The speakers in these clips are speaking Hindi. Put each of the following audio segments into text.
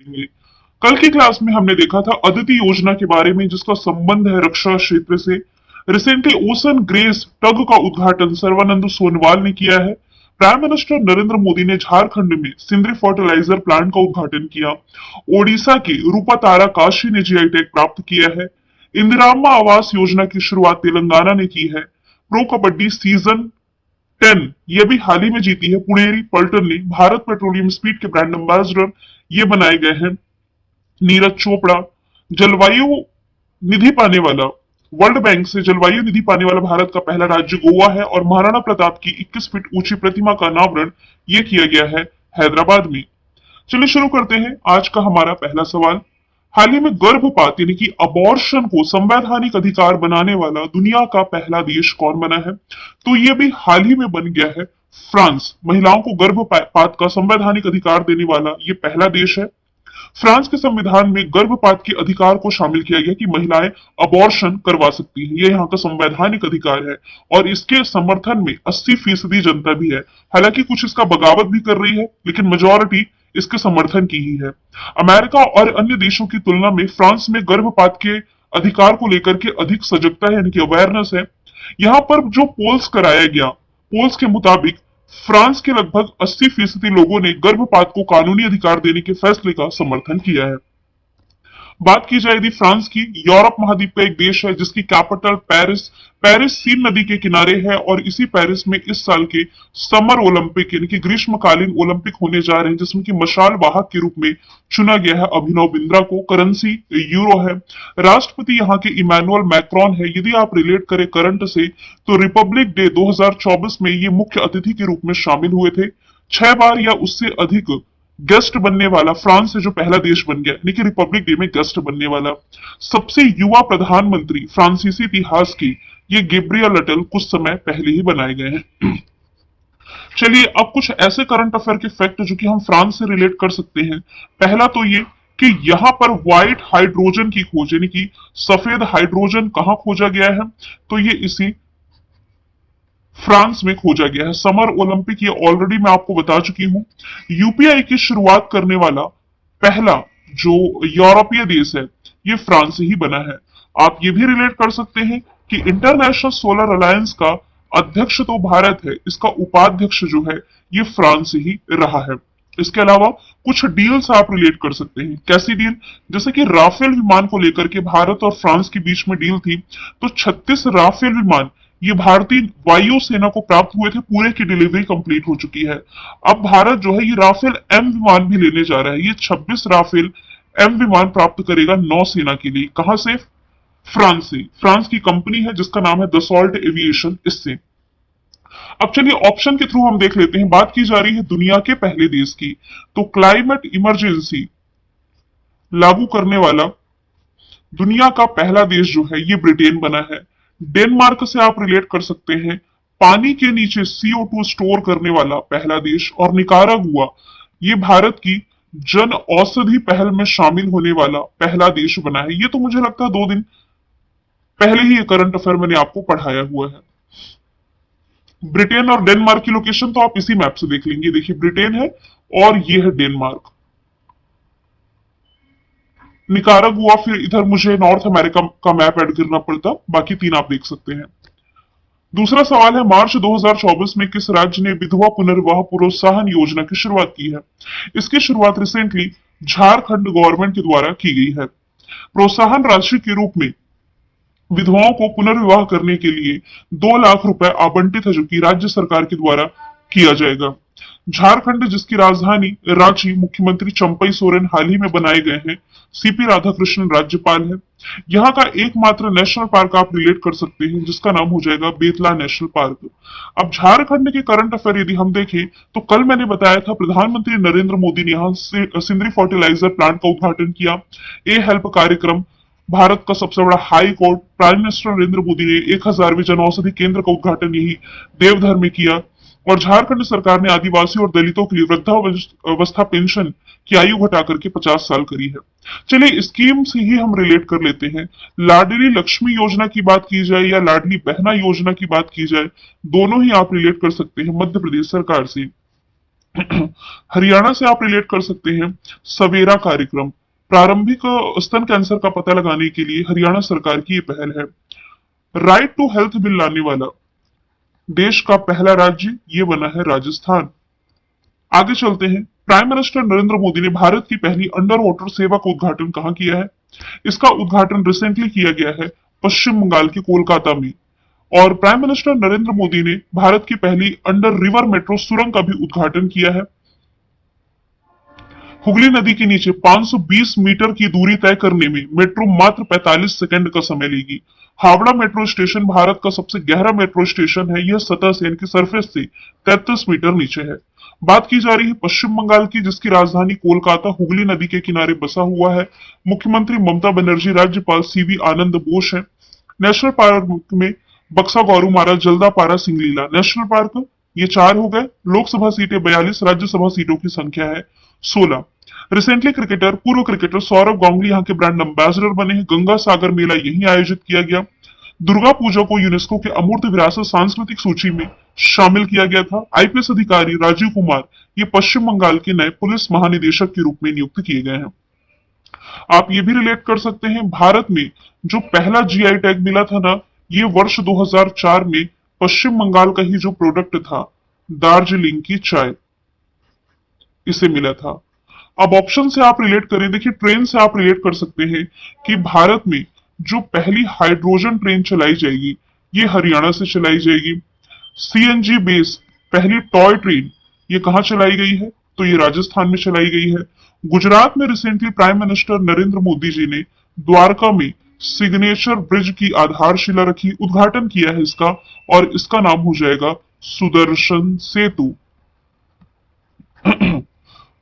करेंगे। कल की क्लास में हमने देखा था अदिति योजना के बारे में जिसका संबंध है रक्षा क्षेत्र से। रिसेंटली ओशन ग्रेस टग का उद्घाटन सर्बानंद सोनोवाल ने किया है। प्राइम मिनिस्टर नरेंद्र मोदी ने झारखंड में सिंदरी फर्टिलाइजर प्लांट का उद्घाटन किया। ओडिशा की रूपातारा काशी ने जीआई टैग प्राप्त किया है। इंदिराम्मा आवास योजना की शुरुआत तेलंगाना ने की है। प्रो कबड्डी सीजन 10 ये भी हाल ही में जीती है। पुनेरी पल्टन ने भारत पेट्रोलियम स्पीड के ब्रांड एम्बेसडर ये बनाए गए हैं। नीरज चोपड़ा जलवायु निधि पाने वाला, वर्ल्ड बैंक से जलवायु निधि पाने वाला भारत का पहला राज्य गोवा है और महाराणा प्रताप की 21 फीट ऊंची प्रतिमा का अनावरण ये किया गया है हैदराबाद में। चलिए शुरू करते हैं आज का हमारा पहला सवाल। हाल ही में गर्भपात यानी कि अबॉर्शन को संवैधानिक अधिकार बनाने वाला दुनिया का पहला देश कौन बना है? तो ये भी हाल ही में बन गया है फ्रांस। महिलाओं को गर्भपात का संवैधानिक अधिकार देने वाला ये पहला देश है। फ्रांस के संविधान में गर्भपात के अधिकार को शामिल किया गया कि महिलाएं अबॉर्शन करवा सकती हैं। ये यहाँ का संवैधानिक अधिकार है और इसके समर्थन में 80% जनता भी है। हालांकि कुछ इसका बगावत भी कर रही है लेकिन मेजोरिटी इसके समर्थन की ही है। अमेरिका और अन्य देशों की तुलना में फ्रांस में गर्भपात के अधिकार को लेकर के अधिक सजगता है यानी कि अवेयरनेस है। यहाँ पर जो पोल्स कराया गया, पोल्स के मुताबिक फ्रांस के लगभग 80% लोगों ने गर्भपात को कानूनी अधिकार देने के फैसले का समर्थन किया है। बात की जाए यदि फ्रांस की, यूरोप महाद्वीप का एक देश है जिसकी कैपिटल पेरिस पेरिस सीन नदी के किनारे है और इसी पेरिस में इस साल के समर ओलंपिक यानी कि ग्रीष्मकालीन ओलंपिक होने जा रहे हैं जिसमें कि मशाल वाहक के रूप में चुना गया है अभिनव बिंद्रा को। करेंसी यूरो है। राष्ट्रपति यहाँ के इमैनुअल मैक्रोन है। यदि आप रिलेट करें करंट से तो रिपब्लिक डे 2024 में ये मुख्य अतिथि के रूप में शामिल हुए थे। 6 बार या उससे अधिक गेस्ट बनने वाला फ्रांस है जो पहला देश बन गया यानी कि रिपब्लिक डे में गेस्ट बनने वाला। सबसे युवा प्रधानमंत्री फ्रांसीसी इतिहास की ये गैब्रियल अटल कुछ समय पहले ही बनाए गए हैं। चलिए अब कुछ ऐसे करंट अफेयर के फैक्ट जो कि हम फ्रांस से रिलेट कर सकते हैं। पहला तो ये कि यहाँ पर व्हाइट हाइड्रोजन की खोज यानी कि सफेद हाइड्रोजन कहाँ खोजा गया है? तो ये इसी फ्रांस में खोजा गया है। समर ओलंपिक ये ऑलरेडी मैं आपको बता चुकी हूं। यूपीआई की शुरुआत करने वाला पहला जो यूरोपीय देश है ये फ्रांस से ही बना है। आप ये भी रिलेट कर सकते हैं कि इंटरनेशनल सोलर अलायंस का अध्यक्ष तो भारत है, इसका उपाध्यक्ष जो है ये फ्रांस से ही रहा है। इसके अलावा कुछ डील्स आप रिलेट कर सकते हैं। कैसी डील? जैसे कि राफेल विमान को लेकर के भारत और फ्रांस के बीच में डील थी, तो 36 राफेल विमान ये भारतीय वायु सेना को प्राप्त हुए थे। पूरे की डिलीवरी कंप्लीट हो चुकी है। अब भारत जो है ये राफेल एम विमान भी लेने जा रहा है। ये 26 राफेल एम विमान प्राप्त करेगा नौसेना के लिए। कहां से? फ्रांस से। फ्रांस की कंपनी है जिसका नाम है दसॉल्ट एविएशन। इससे अब चलिए ऑप्शन के थ्रू हम देख लेते हैं। बात की जा रही है दुनिया के पहले देश की, तो क्लाइमेट इमरजेंसी लागू करने वाला दुनिया का पहला देश जो है ये ब्रिटेन बना है। डेनमार्क से आप रिलेट कर सकते हैं। पानी के नीचे CO2 स्टोर करने वाला पहला देश। और निकारागुआ ये भारत की जन औषधि पहल में शामिल होने वाला पहला देश बना है। ये तो मुझे लगता है 2 दिन पहले ही ये करंट अफेयर मैंने आपको पढ़ाया हुआ है। ब्रिटेन और डेनमार्क की लोकेशन तो आप इसी मैप से देख लेंगे। देखिए ब्रिटेन है और ये है डेनमार्क। निकारागुआ, फिर इधर मुझे नॉर्थ अमेरिका का मैप ऐड करना पड़ता, बाकी 3 आप देख सकते हैं। दूसरा सवाल है मार्च 2024 में किस राज्य ने विधवा पुनर्विवाह प्रोत्साहन योजना की शुरुआत की है? इसकी शुरुआत रिसेंटली झारखंड गवर्नमेंट के द्वारा की गई है। प्रोत्साहन राशि के रूप में विधवाओं को पुनर्विवाह करने के लिए 2 लाख रुपए आवंटित है जो कि राज्य सरकार के द्वारा किया जाएगा। झारखंड जिसकी राजधानी रांची, मुख्यमंत्री चंपई सोरेन हाल ही में बनाए गए हैं। सीपी राधाकृष्णन राज्यपाल है। यहाँ का एकमात्र नेशनल पार्क आप रिलेट कर सकते हैं जिसका नाम हो जाएगा बेतला नेशनल पार्क। अब झारखंड के करंट अफेयर यदि हम देखें तो कल मैंने बताया था प्रधानमंत्री नरेंद्र मोदी ने यहाँ से सिंदरी फर्टिलाइजर प्लांट का उद्घाटन किया। ए हेल्प कार्यक्रम, भारत का सबसे बड़ा high court, prime minister Narendra Modi ने 1000वें जन औषधि केंद्र का उद्घाटन यही देवधर में किया। और झारखंड सरकार ने आदिवासी और दलितों के लिए वृद्धावस्था पेंशन की आयु घटाकर के 50 साल करी है। चलिए स्कीम से ही हम रिलेट कर लेते हैं। लाडली लक्ष्मी योजना की बात की जाए या लाडली बहना योजना की बात की जाए, दोनों ही आप रिलेट कर सकते हैं मध्य प्रदेश सरकार से। हरियाणा से आप रिलेट कर सकते हैं सवेरा कार्यक्रम। प्रारंभिक स्तन कैंसर का पता लगाने के लिए हरियाणा सरकार की ये पहल है। राइट टू हेल्थ बिल लाने वाला देश का पहला राज्य ये बना है राजस्थान। आगे चलते हैं। प्राइम मिनिस्टर नरेंद्र मोदी ने भारत की पहली अंडर वाटर सेवा का उद्घाटन कहाँ किया है? इसका उद्घाटन रिसेंटली किया गया है पश्चिम बंगाल के कोलकाता में। और प्राइम मिनिस्टर नरेंद्र मोदी ने भारत की पहली अंडर रिवर मेट्रो सुरंग का भी उद्घाटन किया है। हुगली नदी के नीचे 520 मीटर की दूरी तय करने में मेट्रो मात्र 45 सेकंड का समय लेगी। हावड़ा मेट्रो स्टेशन भारत का सबसे गहरा मेट्रो स्टेशन है। यह सतह से यानी कि सरफेस से 33 मीटर नीचे है। बात की जा रही है पश्चिम बंगाल की, जिसकी राजधानी कोलकाता हुगली नदी के किनारे बसा हुआ है। मुख्यमंत्री ममता बनर्जी, राज्यपाल सीवी आनंद बोस है। नेशनल पार्क में बक्सा, गौरुमारा, जल्दापारा, सिंगलीला नेशनल पार्क, ये 4 हो गए। लोकसभा सीटें 42, राज्यसभा सीटों की संख्या है 16। रिसेंटली पूर्व क्रिकेटर सौरव गांगुली यहाँ के ब्रांड एम्बेसडर बने हैं। गंगा सागर मेला यहीं आयोजित किया गया। दुर्गा पूजा को यूनेस्को के अमूर्त विरासत सांस्कृतिक सूची में शामिल किया गया था। आईपीएस अधिकारी राजीव कुमार ये पश्चिम बंगाल के नए पुलिस महानिदेशक के रूप में नियुक्त किए गए हैं। आप ये भी रिलेट कर सकते हैं, भारत में जो पहला जीआई टैग मिला था ना, ये वर्ष 2004 में पश्चिम बंगाल का ही जो प्रोडक्ट था, दार्जिलिंग की चाय, इसे मिला था। अब ऑप्शन से आप रिलेट करें, देखिए ट्रेन से आप रिलेट कर सकते हैं कि भारत में जो पहली हाइड्रोजन ट्रेन चलाई जाएगी ये हरियाणा से चलाई जाएगी। सीएनजी बेस पहली टॉय ट्रेन ये कहां चलाई गई है? तो ये राजस्थान में चलाई गई है। गुजरात में recently prime minister Narendra Modi ji ने द्वारका में सिग्नेचर ब्रिज की आधारशिला रखी, उद्घाटन किया है इसका, और इसका नाम हो जाएगा सुदर्शन सेतु।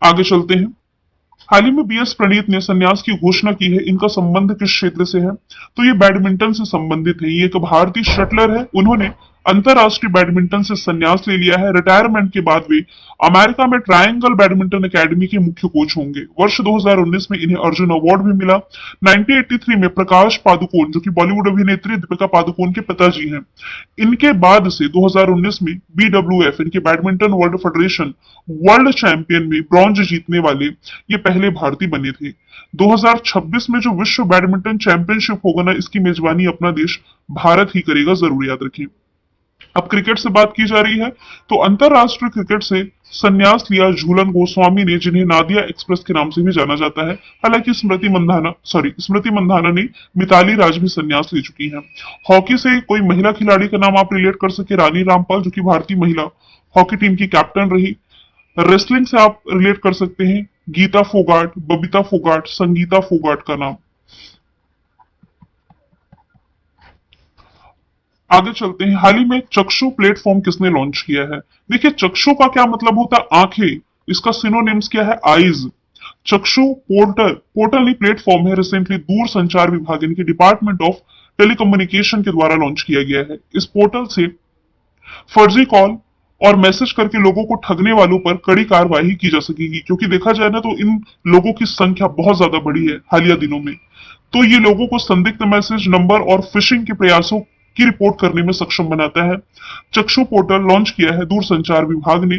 आगे चलते हैं। हाल ही में बीएस प्रणीत ने संन्यास की घोषणा की है। इनका संबंध किस क्षेत्र से है? तो ये बैडमिंटन से संबंधित है। ये एक भारतीय शटलर है। उन्होंने अंतरराष्ट्रीय बैडमिंटन से संन्यास ले लिया है। रिटायरमेंट के बाद वे अमेरिका में ट्रायंगल बैडमिंटन एकेडमी के मुख्य कोच होंगे। वर्ष 2019 में इन्हें अर्जुन अवार्ड भी मिला। 1983 में प्रकाश पादुकोण, जो कि बॉलीवुड अभिनेत्री दीपिका पादुकोण के पिताजी हैं, इनके बाद से 2019 में बीडब्ल्यूएफ, इनके badminton world federation world champion में ब्रॉन्ज जीतने वाले ये पहले भारतीय बने थे। 2026 में जो विश्व बैडमिंटन चैंपियनशिप होगा ना, इसकी मेजबानी अपना देश भारत ही करेगा, जरूर याद रखिए। अब क्रिकेट से बात की जा रही है, तो अंतरराष्ट्रीय क्रिकेट से संन्यास लिया झूलन गोस्वामी ने, जिन्हें नादिया एक्सप्रेस के नाम से भी जाना जाता है। हालांकि स्मृति मंधाना ने, मिताली राज भी संन्यास ले चुकी हैं। हॉकी से कोई महिला खिलाड़ी का नाम आप रिलेट कर सके, रानी रामपाल, जो कि भारतीय महिला हॉकी टीम की कैप्टन रही। रेसलिंग से आप रिलेट कर सकते हैं गीता फोगाट, बबीता फोगाट, संगीता फोगाट का नाम। आगे चलते हैं। हाल ही में चक्षु प्लेटफॉर्म किसने लॉन्च किया है? देखिए चक्षु का क्या मतलब होता है? आंखें। इसका सिनोनिम्स क्या है? आईज। चक्षु पोर्टल नहीं प्लेटफॉर्म है। रिसेंटली दूर संचार विभाग इनके डिपार्टमेंट ऑफ टेलीकम्युनिकेशन के द्वारा लॉन्च किया गया है। इस पोर्टल से फर्जी कॉल और मैसेज करके लोगों को ठगने वालों पर कड़ी कार्रवाई की जा सकेगी, क्योंकि देखा जाए ना तो इन लोगों की संख्या बहुत ज्यादा बढ़ी है हालिया दिनों में। तो ये लोगों को संदिग्ध मैसेज, नंबर और फिशिंग के प्रयासों की रिपोर्ट करने में सक्षम बनाता है। चक्षु पोर्टल लॉन्च किया है दूरसंचार विभाग ने।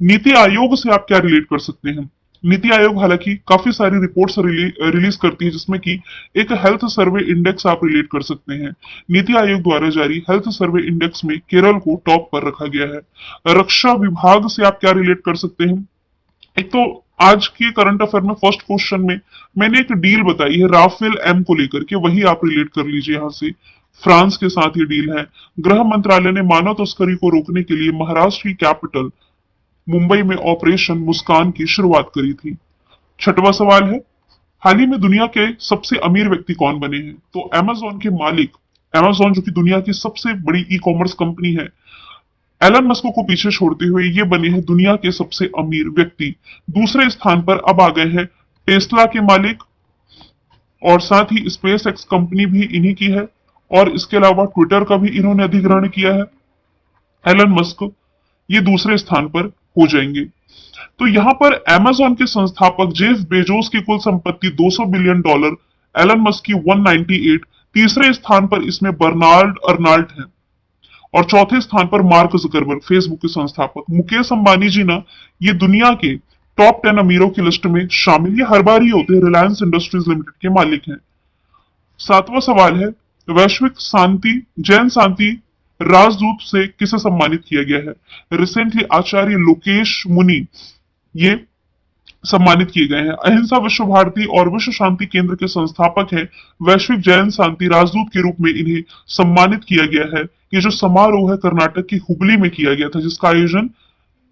नीति आयोग से आप क्या रिलेट कर सकते हैं? नीति आयोग हालांकि काफी सारी रिपोर्ट्स रिलीज करती है, जिसमें कि एक हेल्थ सर्वे इंडेक्स आप रिलेट कर सकते हैं। नीति आयोग द्वारा जारी हेल्थ सर्वे इंडेक्स में केरल को टॉप पर रखा गया है। रक्षा विभाग से आप क्या रिलेट कर सकते हैं? एक तो आज के करंट अफेयर में फर्स्ट क्वेश्चन में मैंने एक डील बताई है राफेल एम को लेकर के, वही आप रिलेट कर लीजिए यहां से। फ्रांस के साथ ये डील है। गृह मंत्रालय ने मानव तस्करी को रोकने के लिए महाराष्ट्र की कैपिटल मुंबई में ऑपरेशन मुस्कान की शुरुआत करी थी। छठवां सवाल है, हाल ही में दुनिया के सबसे अमीर व्यक्ति कौन बने हैं? तो अमेजोन के मालिक, अमेजोन जो कि दुनिया की सबसे बड़ी ई कॉमर्स कंपनी है, एलन मस्क को पीछे छोड़ते हुए ये बने हैं दुनिया के सबसे अमीर व्यक्ति। दूसरे स्थान पर अब आ गए हैं टेस्ला के मालिक, और साथ ही स्पेस एक्स कंपनी भी इन्हीं की है, और इसके अलावा ट्विटर का भी इन्होंने अधिग्रहण किया है। एलन मस्क ये दूसरे स्थान पर हो जाएंगे। तो यहां पर अमेजोन के संस्थापक जेफ बेजोस की कुल संपत्ति $200 बिलियन, एलन मस्क की 198, तीसरे स्थान पर इसमें बर्नार्ड अर्नाल्ट है। और चौथे स्थान पर मार्क जुकरबर्ग, फेसबुक के संस्थापक। मुकेश अंबानी जी ना, ये दुनिया के टॉप 10 अमीरों की लिस्ट में शामिल, ये हर बार ही होते हैं, रिलायंस इंडस्ट्रीज लिमिटेड के मालिक हैं। सातवां सवाल है, वैश्विक शांति जैन शांति राजदूत से किसे सम्मानित किया गया है? रिसेंटली आचार्य लोकेश मुनि ये सम्मानित किए गए हैं। अहिंसा विश्व भारती और विश्व शांति केंद्र के संस्थापक हैं। वैश्विक जैन शांति राजदूत के रूप में इन्हें सम्मानित किया गया है। ये जो समारोह है कर्नाटक की हुबली में किया गया था, जिसका आयोजन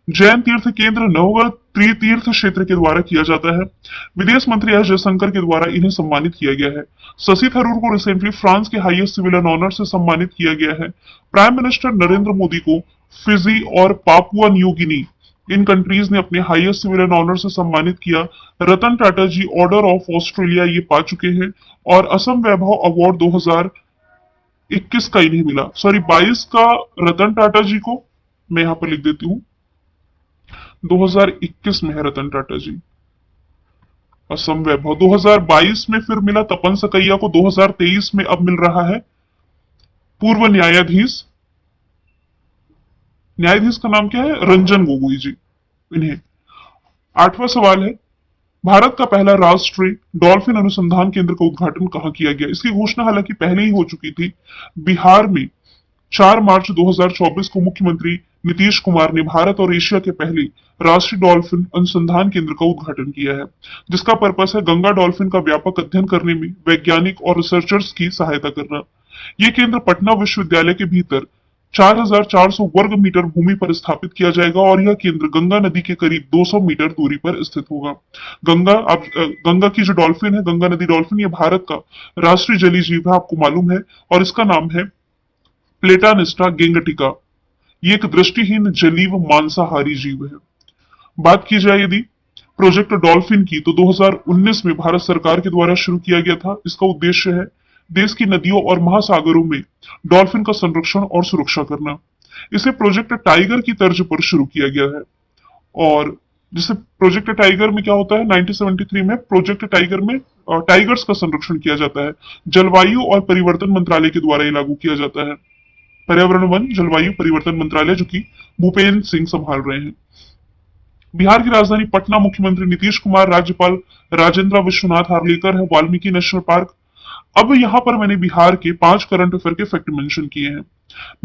जैन तीर्थ केंद्र नवगढ़ त्रितीर्थ क्षेत्र के द्वारा किया जाता है। विदेश मंत्री एस जयशंकर के द्वारा इन्हें सम्मानित किया गया है। शशि थरूर को रिसेंटली फ्रांस के हाईएस्ट सिविलियन ऑनर से सम्मानित किया गया है। प्राइम मिनिस्टर नरेंद्र मोदी को फिजी और पापुआ न्यू गिनी, इन कंट्रीज ने अपने हाईएस्ट सिविलियन ऑनर से सम्मानित किया। रतन टाटा जी ऑर्डर ऑफ ऑस्ट्रेलिया ये पा चुके हैं। और असम वैभव अवार्ड 2021 का इन्हें मिला, सॉरी 22 का रतन टाटा जी को, मैं यहां पर लिख देती हूं, 2021 में है रतन टाटा जी। असम वैभव 2022 में फिर मिला तपन सकैया को, 2023 में अब मिल रहा है पूर्व न्यायाधीश का नाम क्या है, रंजन गोगोई जी, इन्हें। आठवां सवाल है, भारत का पहला राष्ट्रीय डॉल्फिन अनुसंधान केंद्र का उद्घाटन कहां किया गया? इसकी घोषणा हालांकि पहले ही हो चुकी थी। बिहार में 4 मार्च 2024 को मुख्यमंत्री नीतीश कुमार ने भारत और एशिया के पहले राष्ट्रीय डॉल्फिन अनुसंधान केंद्र का उद्घाटन किया है, जिसका पर्पस है गंगा डॉल्फिन का व्यापक अध्ययन करने में वैज्ञानिक और रिसर्चर्स की सहायता करना। यह केंद्र पटना विश्वविद्यालय के भीतर 4400 वर्ग मीटर भूमि पर स्थापित किया जाएगा और यह केंद्र गंगा नदी के करीब 200 मीटर दूरी पर स्थित होगा। गंगा की जो डॉल्फिन है, गंगा नदी डॉल्फिन, ये भारत का राष्ट्रीय जलीय जीव है, आपको मालूम है, और इसका नाम है प्लेटानिस्टा गेंगटिका। ये एक दृष्टिहीन जलीय मांसाहारी जीव है। बात की जाए यदि प्रोजेक्ट डॉल्फिन की, तो 2019 में भारत सरकार के द्वारा शुरू किया गया था। इसका उद्देश्य है देश की नदियों और महासागरों में डॉल्फिन का संरक्षण और सुरक्षा करना। इसे प्रोजेक्ट टाइगर की तर्ज पर शुरू किया गया है। और जिसे प्रोजेक्ट टाइगर में क्या होता है, 1973 में प्रोजेक्ट टाइगर में टाइगर्स का संरक्षण किया जाता है। जलवायु और परिवर्तन मंत्रालय के द्वारा ये लागू किया जाता है। पर्यावरण वन जलवायु परिवर्तन मंत्रालय, जो कि भूपेन्द्र सिंह संभाल रहे हैं। बिहार की राजधानी पटना मुख्यमंत्री नीतीश कुमार, राज्यपाल राजेंद्र विश्वनाथ हार्लेकर है। Valmiki national park. अब यहां पर मैंने बिहार के 5 करंट अफेयर के फैक्ट मेंशन किए हैं।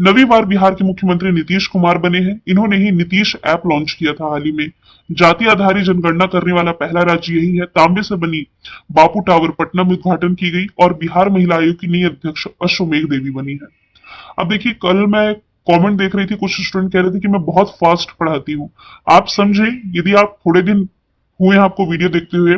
9वीं बार बिहार के मुख्यमंत्री नीतीश कुमार बने हैं। इन्होंने ही नीतीश ऐप लॉन्च किया था हाल ही में। जाति आधारित जनगणना करने वाला पहला राज्य यही है। तांबे से बनी बापू टावर पटना में उद्घाटन की गई और बिहार महिला आयोग की नई अध्यक्ष अश्वमेघ देवी बनी है। अब देखिए, कल मैं कमेंट देख रही थी, कुछ स्टूडेंट कह रहे थे कि मैं बहुत फास्ट पढ़ाती हूँ। आप समझे, यदि आप थोड़े दिन हुए हैं आपको वीडियो देखते हुए,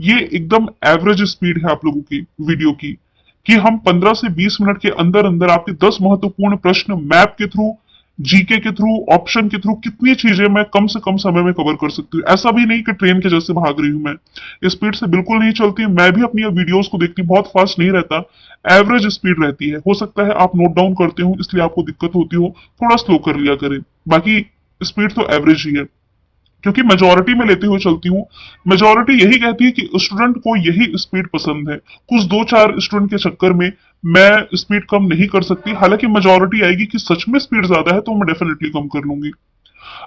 ये एकदम एवरेज स्पीड है आप लोगों की वीडियो की, कि हम 15 से 20 मिनट के अंदर अंदर आपके 10 महत्वपूर्ण प्रश्न मैप के थ्रू, जीके के थ्रू, ऑप्शन के थ्रू, कितनी चीजें मैं कम से कम समय में कवर कर सकती हूँ। ऐसा भी नहीं कि ट्रेन के जैसे भाग रही हूं, मैं स्पीड से बिल्कुल नहीं चलती। मैं भी अपनी वीडियोस को देखती हूँ, बहुत फास्ट नहीं रहता, एवरेज स्पीड रहती है। हो सकता है आप नोट डाउन करते हो इसलिए आपको दिक्कत होती हो, थोड़ा स्लो कर लिया करें। बाकी स्पीड तो एवरेज ही है, क्योंकि मेजोरिटी में लेते हुए चलती हूँ। मेजोरिटी यही कहती है कि स्टूडेंट को यही स्पीड पसंद है। कुछ 2-4 स्टूडेंट के चक्कर में मैं स्पीड कम नहीं कर सकती। हालांकि मेजोरिटी आएगी कि सच में स्पीड ज्यादा है तो मैं डेफिनेटली कम कर लूंगी।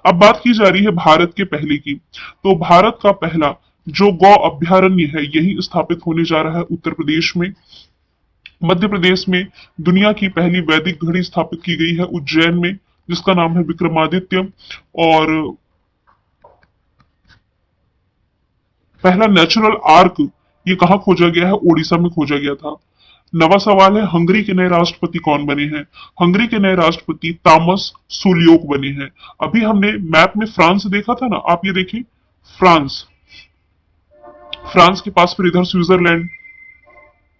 अब बात की जा रही है भारत के पहले की, तो भारत का पहला जो गौ अभ्यारण्य है यही स्थापित होने जा रहा है उत्तर प्रदेश में। मध्य प्रदेश में दुनिया की पहली वैदिक घड़ी स्थापित की गई है उज्जैन में, जिसका नाम है विक्रमादित्य। और पहला नेचुरल आर्क ये कहां खोजा गया है, ओडिशा में खोजा गया था। नवा सवाल है, हंगरी के नए राष्ट्रपति कौन बने हैं? हंगरी के नए राष्ट्रपति तामस सुलियोक बने हैं। अभी हमने मैप में फ्रांस देखा था ना, आप ये देखिए, फ्रांस के पास फिर इधर स्विट्जरलैंड।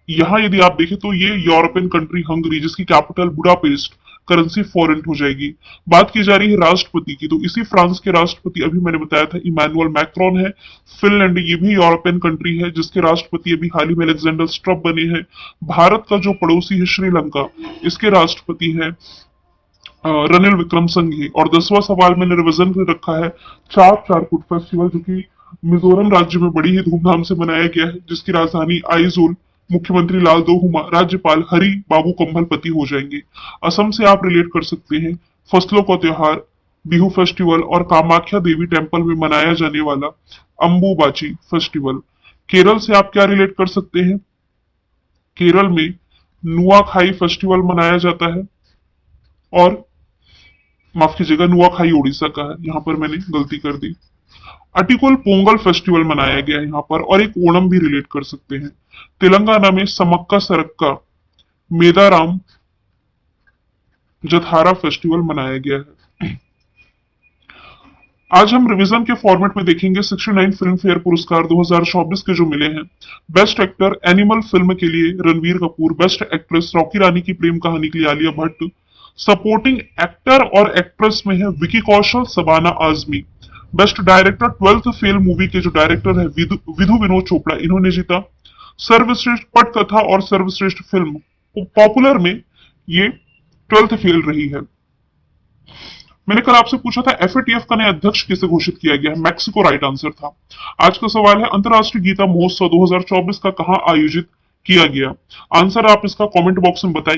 यहां यदि आप देखें तो ये यूरोपियन कंट्री हंगरी, जिसकी कैपिटल बुडापेस्ट, करेंसी फॉरेन हो जाएगी। बात की जा रही है राष्ट्रपति की, तो इसी फ्रांस के राष्ट्रपति अभी मैंने बताया था इमैनुअल मैक्रोन है। फिनलैंड ये भी यूरोपियन कंट्री है, जिसके राष्ट्रपति अभी हाल ही में अलेक्जेंडर स्ट्रब बने हैं। भारत का जो पड़ोसी है श्रीलंका, इसके राष्ट्रपति है रनिल विक्रमसिंघे। और 10वां सवाल मैंने रिविजन में रखा है चार फुट फेस्टिवल, जो कि मिजोरम राज्य में बड़ी ही धूमधाम से मनाया गया है, जिसकी राजधानी आइजोल मुख्यमंत्री लाल दोहुमा, राज्यपाल हरि बाबू कंभलपति हो जाएंगे। असम से आप रिलेट कर सकते हैं फसलों का त्योहार बिहू फेस्टिवल और कामाख्या देवी टेम्पल में मनाया जाने वाला अंबुबाची फेस्टिवल। केरल से आप क्या रिलेट कर सकते हैं? केरल में नुआखाई फेस्टिवल मनाया जाता है। और माफ कीजिएगा, नुआखाई उड़ीसा का है, यहां पर मैंने गलती कर दी। अटिकोल पोंगल फेस्टिवल मनाया गया है यहाँ पर, और एक ओणम भी रिलेट कर सकते हैं। तेलंगाना में समक्का सरक्का मेदाराम जथारा फेस्टिवल मनाया गया है। आज हम रिवीजन के फॉर्मेट में देखेंगे 69 फिल्म फेयर पुरस्कार 2024 के जो मिले हैं। बेस्ट एक्टर एनिमल फिल्म के लिए रणवीर कपूर, बेस्ट एक्ट्रेस रॉकी रानी की प्रेम कहानी के लिए आलिया भट्ट, सपोर्टिंग एक्टर और एक्ट्रेस में है Vicky Kaushal, Shabana Azmi. Best director 12th fail movie के जो डायरेक्टर है विधु विनोद चोपड़ा, इन्होंने जीता। सर्वश्रेष्ठ पटकथा और सर्वश्रेष्ठ फिल्म पॉपुलर में ये 12th फेल रही है। मैंने कल आपसे पूछा था एफएटीएफ का नया अध्यक्ष किसे घोषित किया गया है, मैक्सिको राइट आंसर था। आज का सवाल है अंतरराष्ट्रीय गीता महोत्सव 2024 का कहां आयोजित किया गया। आंसर आप इसका कमेंट बॉक्स में बताइए।